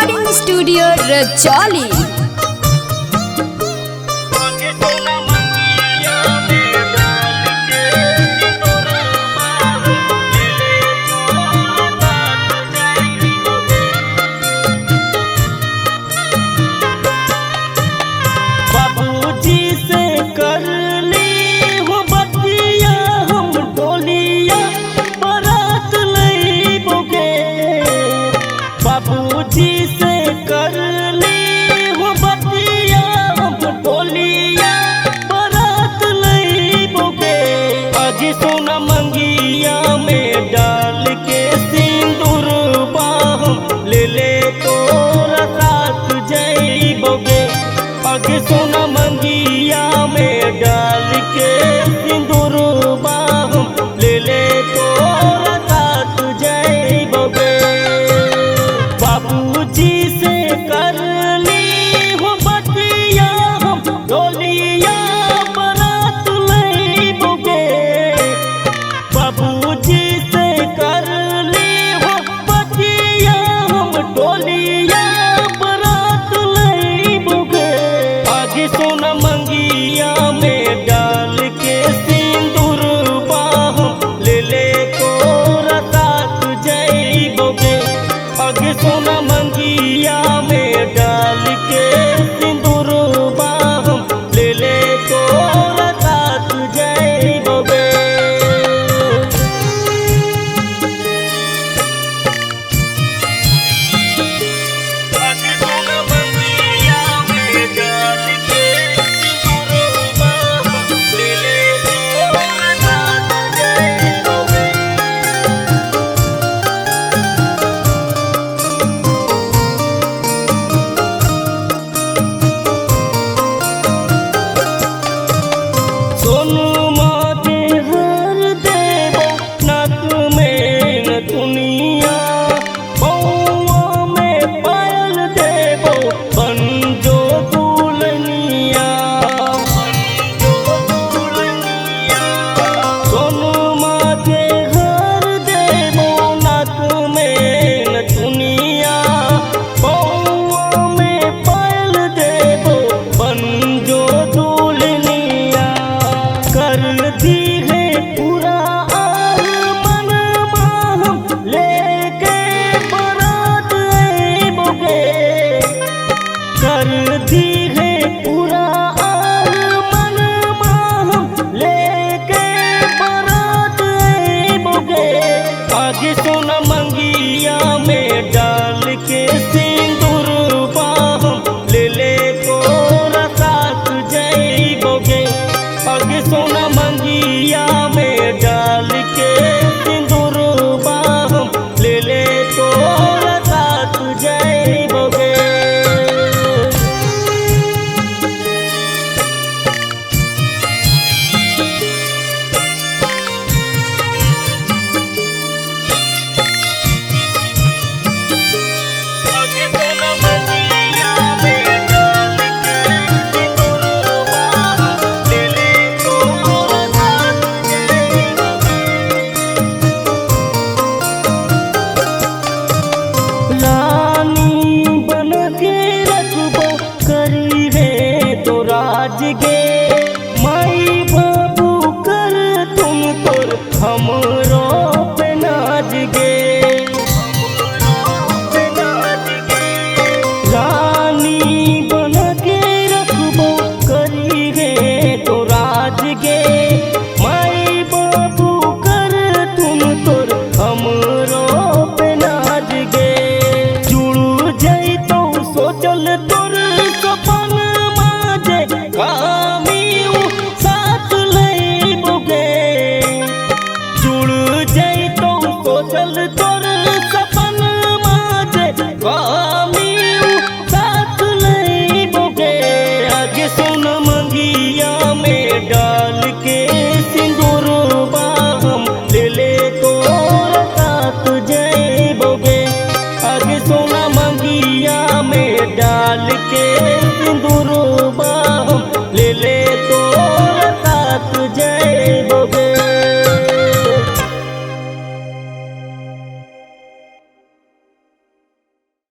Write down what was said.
Recording studio Rajauli. बाबूजी से कर ली वो बतिया हम टोलिया बरात लईबोगे। आज सोना मंगिया में डाल के सिंदूर हम ले ले तोरा साथ जईबोगे। आज सोना मंगिया में डाल के सिंदूर हम ले ले तोरा साथ जईबोगे। बाबूजी से कर ली वो बतिया हम डोलिया बरात लईबोगे। बाबूजी से कर ली वो बतिया हम डोलिया बरात लईबोगे। आज सोना मंगिया में डाल के सिंदूर हम ले ले तोरा साथ जईबोगे। आगे सोना मंगिया में डाल के सिंदूर हम ले ले तोरा साथ जईबोगे। आगे सोना मंगिया में डाल के सिंदूर हम ले ले तोरा साथ जईबोगे। सोनुमा के हर देबो नाक में नथुनिया, पौआ में पायल देबो बनजो दुल्हनिया। सोनुमा के हर देबो नाक में नथुनिया, पौआ में पायल देबो बनजो दुल्हनिया। कर दी है पूरा आलमन हम लेके बरात आईबोगे। कर दी है पूरा आलमन हम लेके बरात आईबोगे। आगे सोना मंगिया में डाल के सिंदूर हम ले ले तोरा साथ जईबोगे। आगे सोना मंगिया में डाल के सिंदूर हम ले ले तोरा साथ जईबोगे। आगे सोना मंगिया में डाल के सिंदूर हम ले ले तोरा साथ जईबोगे। रानी बन के रखबो करी है तो राज गे। माई बाबू कर तुम तोर हमरो पे नाज गे। रानी बन के रखबो करी है तो राज गे। माई बाबू कर तुम तोर हमरो पे नाज गे। जुड़ जाई तो सोचल तोर सपन माजे कामी साथ लईबोगे। जुड़ जाई तो सोचल तोर सपन माजे कामी साथ लईबोगे। आगे सोना मंगिया में डाल के सिंदूर हम ले ले तोरा साथ जईबोगे। आगे सोना मंगिया में डाल के